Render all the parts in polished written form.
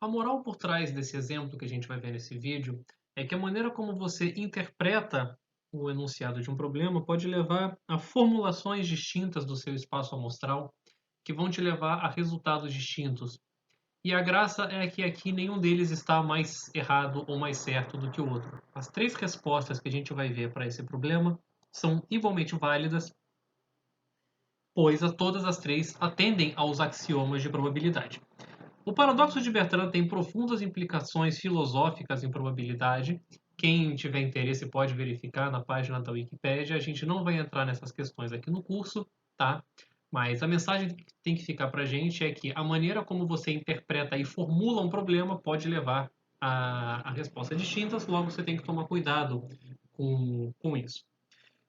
A moral por trás desse exemplo que a gente vai ver nesse vídeo é que a maneira como você interpreta o enunciado de um problema pode levar a formulações distintas do seu espaço amostral que vão te levar a resultados distintos. E a graça é que aqui nenhum deles está mais errado ou mais certo do que o outro. As três respostas que a gente vai ver para esse problema são igualmente válidas, pois todas as três atendem aos axiomas de probabilidade. O paradoxo de Bertrand tem profundas implicações filosóficas em probabilidade. Quem tiver interesse pode verificar na página da Wikipédia. A gente não vai entrar nessas questões aqui no curso, tá? Mas a mensagem que tem que ficar para a gente é que a maneira como você interpreta e formula um problema pode levar a respostas distintas, logo você tem que tomar cuidado com isso.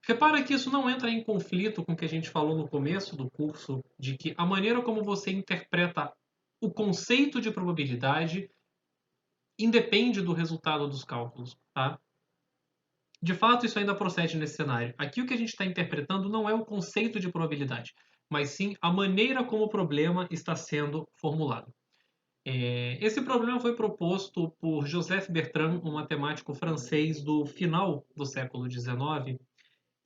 Repara que isso não entra em conflito com o que a gente falou no começo do curso, de que a maneira como você interpreta o conceito de probabilidade independe do resultado dos cálculos, tá? De fato, isso ainda procede nesse cenário. Aqui o que a gente está interpretando não é o conceito de probabilidade, mas sim a maneira como o problema está sendo formulado. Esse problema foi proposto por Joseph Bertrand, um matemático francês do final do século XIX,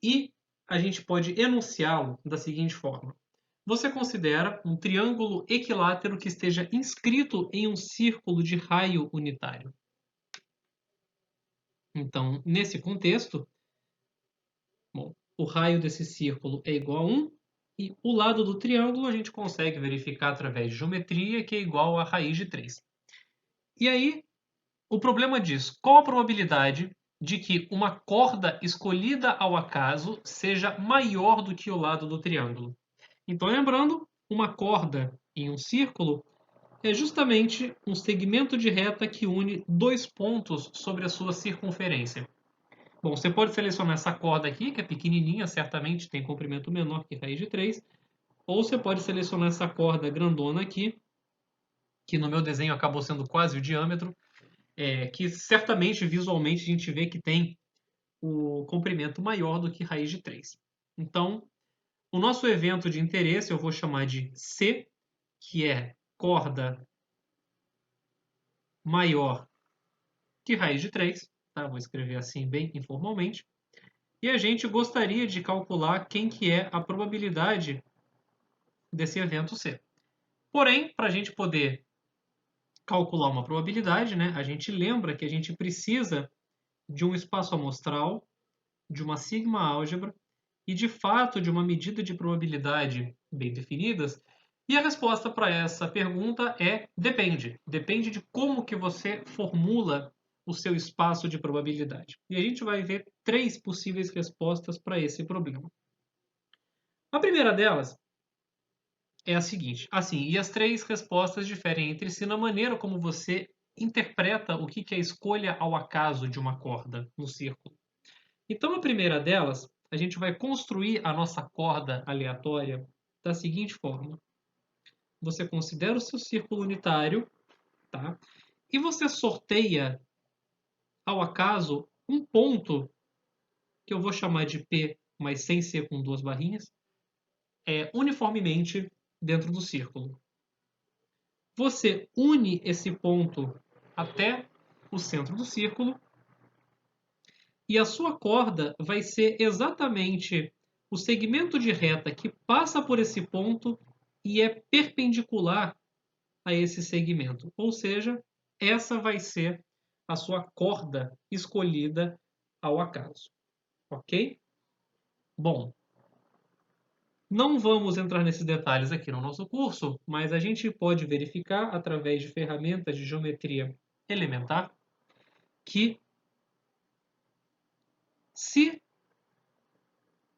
e a gente pode enunciá-lo da seguinte forma: você considera um triângulo equilátero que esteja inscrito em um círculo de raio unitário. Então, nesse contexto, bom, o raio desse círculo é igual a 1 e o lado do triângulo a gente consegue verificar através de geometria que é igual a raiz de 3. E aí, o problema diz qual a probabilidade de que uma corda escolhida ao acaso seja maior do que o lado do triângulo. Então, lembrando, uma corda em um círculo é justamente um segmento de reta que une dois pontos sobre a sua circunferência. Bom, você pode selecionar essa corda aqui, que é pequenininha, certamente tem comprimento menor que raiz de 3, ou você pode selecionar essa corda grandona aqui, que no meu desenho acabou sendo quase o diâmetro, que certamente visualmente a gente vê que tem o comprimento maior do que raiz de 3. Então, o nosso evento de interesse eu vou chamar de C, que é corda maior que raiz de 3, tá? Vou escrever assim bem informalmente. E a gente gostaria de calcular quem que é a probabilidade desse evento C. Porém, para a gente poder calcular uma probabilidade, né, a gente lembra que a gente precisa de um espaço amostral, de uma sigma álgebra e, de fato, de uma medida de probabilidade bem definidas. E a resposta para essa pergunta é depende. Depende de como que você formula o seu espaço de probabilidade. E a gente vai ver três possíveis respostas para esse problema. A primeira delas é a seguinte, assim, e as três respostas diferem entre si na maneira como você interpreta o que é a escolha ao acaso de uma corda no círculo. Então, a primeira delas, a gente vai construir a nossa corda aleatória da seguinte forma. Você considera o seu círculo unitário, tá? E você sorteia ao acaso um ponto que eu vou chamar de P, mas sem ser com duas barrinhas, uniformemente dentro do círculo. Você une esse ponto até o centro do círculo e a sua corda vai ser exatamente o segmento de reta que passa por esse ponto e é perpendicular a esse segmento. Ou seja, essa vai ser a sua corda escolhida ao acaso. Ok? Bom, não vamos entrar nesses detalhes aqui no nosso curso, mas a gente pode verificar através de ferramentas de geometria elementar que se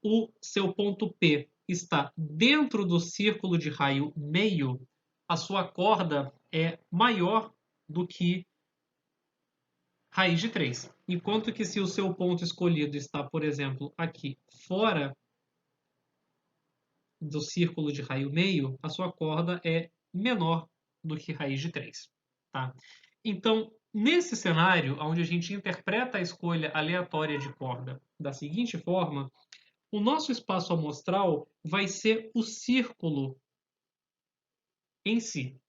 o seu ponto P está dentro do círculo de raio meio, a sua corda é maior do que raiz de 3. Enquanto que se o seu ponto escolhido está, por exemplo, aqui fora do círculo de raio meio, a sua corda é menor do que raiz de 3. Tá? Então, nesse cenário, onde a gente interpreta a escolha aleatória de corda da seguinte forma, o nosso espaço amostral vai ser o círculo em si.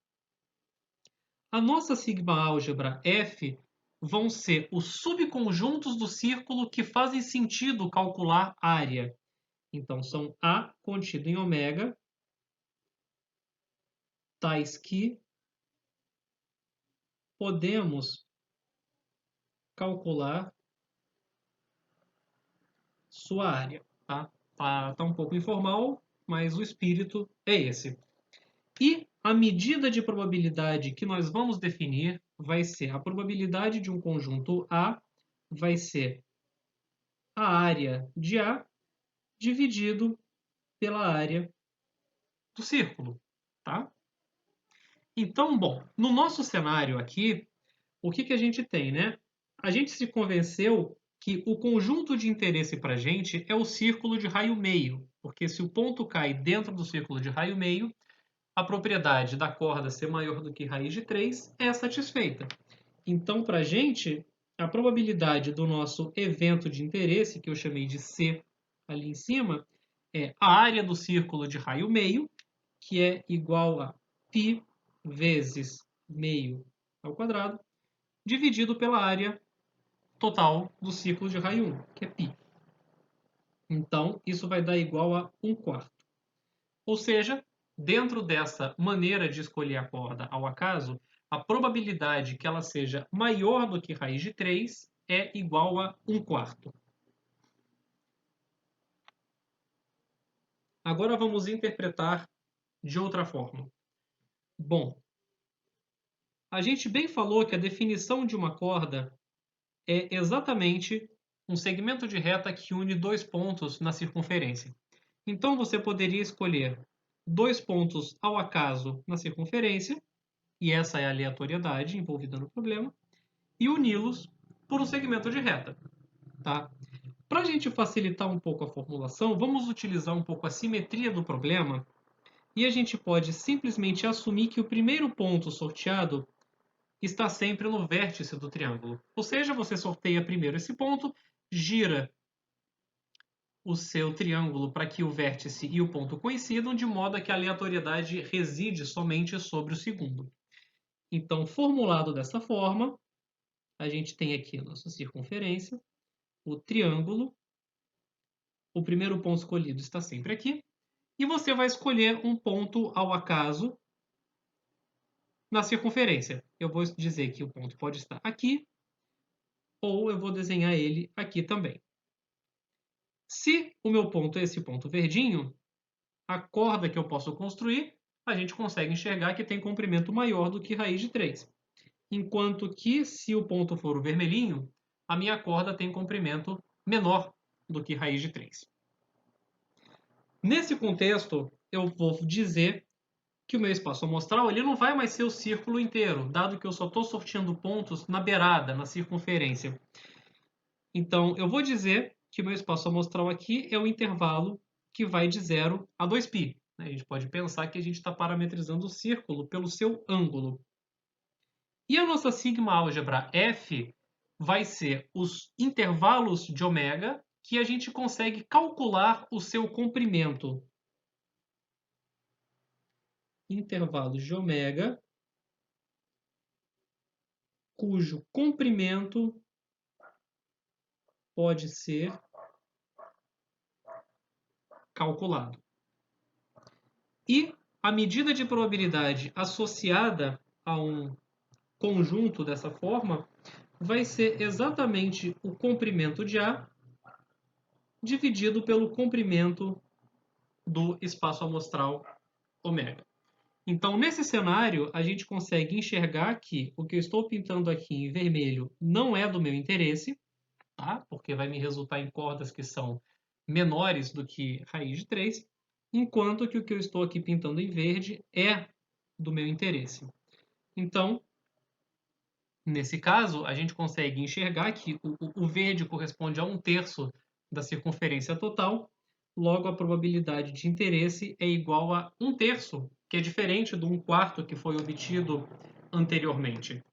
a nossa sigma-álgebra F vão ser os subconjuntos do círculo que fazem sentido calcular área. Então, são A contido em ômega, tais que podemos calcular sua área. Tá um pouco informal, mas o espírito é esse. E a medida de probabilidade que nós vamos definir vai ser a probabilidade de um conjunto A vai ser a área de A dividido pela área do círculo, tá? Então, bom, no nosso cenário aqui, o que a gente tem, né? A gente se convenceu que o conjunto de interesse para a gente é o círculo de raio meio, porque se o ponto cai dentro do círculo de raio meio, a propriedade da corda ser maior do que raiz de 3 é satisfeita. Então, para a gente, a probabilidade do nosso evento de interesse, que eu chamei de C ali em cima, é a área do círculo de raio meio, que é igual a π vezes meio ao quadrado, dividido pela área total do círculo de raio 1, que é π. Então, isso vai dar igual a 1/4. Ou seja, dentro dessa maneira de escolher a corda ao acaso, a probabilidade que ela seja maior do que raiz de 3 é igual a 1/4. Agora vamos interpretar de outra forma. Bom, a gente bem falou que a definição de uma corda é exatamente um segmento de reta que une dois pontos na circunferência. Então você poderia escolher dois pontos ao acaso na circunferência, e essa é a aleatoriedade envolvida no problema, e uni-los por um segmento de reta. Tá? Para a gente facilitar um pouco a formulação, vamos utilizar um pouco a simetria do problema e a gente pode simplesmente assumir que o primeiro ponto sorteado está sempre no vértice do triângulo. Ou seja, você sorteia primeiro esse ponto, gira o seu triângulo para que o vértice e o ponto coincidam, de modo que a aleatoriedade reside somente sobre o segundo. Então, formulado dessa forma, a gente tem aqui a nossa circunferência, o triângulo, o primeiro ponto escolhido está sempre aqui, e você vai escolher um ponto ao acaso na circunferência. Eu vou dizer que o ponto pode estar aqui, ou eu vou desenhar ele aqui também. Se o meu ponto é esse ponto verdinho, a corda que eu posso construir, a gente consegue enxergar que tem comprimento maior do que raiz de 3. Enquanto que, se o ponto for o vermelhinho, a minha corda tem comprimento menor do que raiz de 3. Nesse contexto, eu vou dizer que o meu espaço amostral ele não vai mais ser o círculo inteiro, dado que eu só estou sorteando pontos na beirada, na circunferência. Então, eu vou dizer que o meu espaço amostral aqui é o intervalo que vai de 0 a 2π. A gente pode pensar que a gente está parametrizando o círculo pelo seu ângulo. E a nossa sigma-álgebra F vai ser os intervalos de ômega que a gente consegue calcular o seu comprimento. Intervalos de ômega, cujo comprimento pode ser calculado. E a medida de probabilidade associada a um conjunto dessa forma vai ser exatamente o comprimento de A dividido pelo comprimento do espaço amostral ômega. Então, nesse cenário, a gente consegue enxergar que o que eu estou pintando aqui em vermelho não é do meu interesse, tá? Porque vai me resultar em cordas que são menores do que raiz de 3, enquanto que o que eu estou aqui pintando em verde é do meu interesse. Então, nesse caso, a gente consegue enxergar que o verde corresponde a 1/3 da circunferência total, logo a probabilidade de interesse é igual a 1/3, que é diferente do 1/4 que foi obtido anteriormente.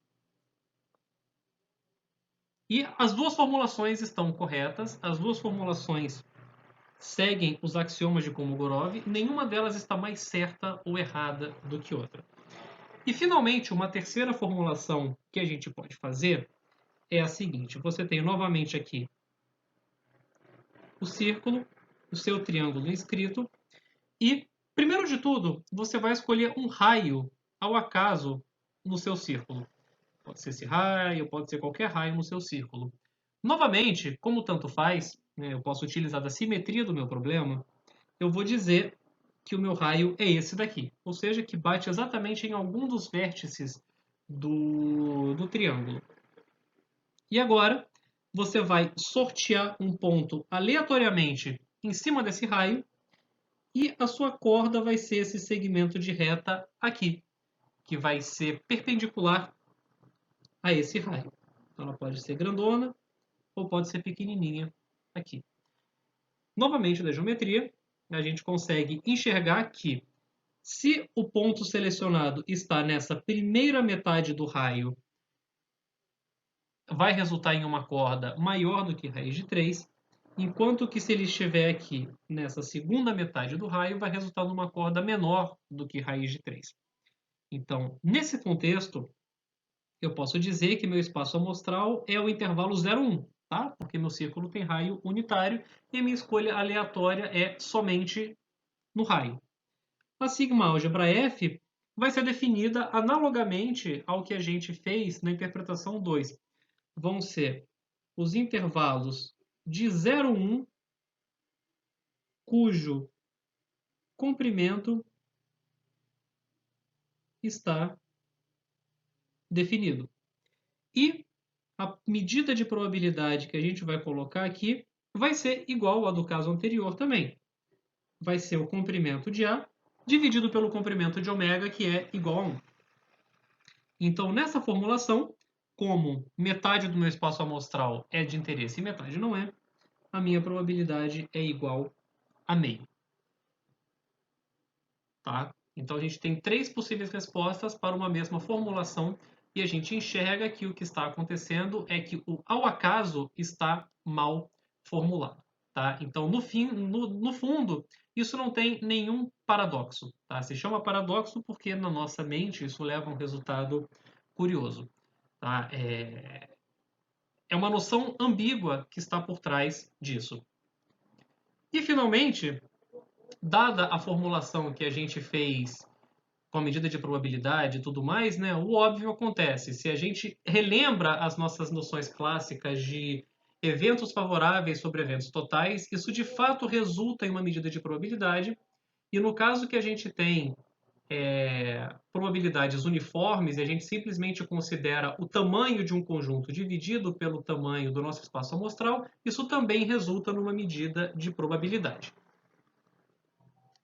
E as duas formulações estão corretas, as duas formulações seguem os axiomas de Kolmogorov, nenhuma delas está mais certa ou errada do que outra. E, finalmente, uma terceira formulação que a gente pode fazer é a seguinte. Você tem novamente aqui o círculo, o seu triângulo inscrito e, primeiro de tudo, você vai escolher um raio ao acaso no seu círculo. Pode ser esse raio, pode ser qualquer raio no seu círculo. Novamente, como tanto faz, né, eu posso utilizar da simetria do meu problema, eu vou dizer que o meu raio é esse daqui, ou seja, que bate exatamente em algum dos vértices do triângulo. E agora, você vai sortear um ponto aleatoriamente em cima desse raio e a sua corda vai ser esse segmento de reta aqui, que vai ser perpendicular a esse raio. Então, ela pode ser grandona ou pode ser pequenininha aqui. Novamente, da geometria, a gente consegue enxergar que se o ponto selecionado está nessa primeira metade do raio, vai resultar em uma corda maior do que raiz de 3, enquanto que se ele estiver aqui nessa segunda metade do raio, vai resultar numa corda menor do que raiz de 3. Então, nesse contexto, eu posso dizer que meu espaço amostral é o intervalo 0, 1, tá? Porque meu círculo tem raio unitário e a minha escolha aleatória é somente no raio. A sigma álgebra F vai ser definida analogamente ao que a gente fez na interpretação 2. Vão ser os intervalos de 0, 1, cujo comprimento está definido. E a medida de probabilidade que a gente vai colocar aqui vai ser igual à do caso anterior também. Vai ser o comprimento de A dividido pelo comprimento de ômega, que é igual a 1. Então, nessa formulação, como metade do meu espaço amostral é de interesse e metade não é, a minha probabilidade é igual a meio. Tá? Então, a gente tem 3 possíveis respostas para uma mesma formulação e a gente enxerga que o que está acontecendo é que o ao acaso está mal formulado. Tá? Então, no fundo, isso não tem nenhum paradoxo. Tá? Se chama paradoxo porque na nossa mente isso leva a um resultado curioso. Tá? É uma noção ambígua que está por trás disso. E, finalmente, dada a formulação que a gente fez com a medida de probabilidade e tudo mais, né, o óbvio acontece. Se a gente relembra as nossas noções clássicas de eventos favoráveis sobre eventos totais, isso de fato resulta em uma medida de probabilidade. E no caso que a gente tem probabilidades uniformes e a gente simplesmente considera o tamanho de um conjunto dividido pelo tamanho do nosso espaço amostral, isso também resulta numa medida de probabilidade.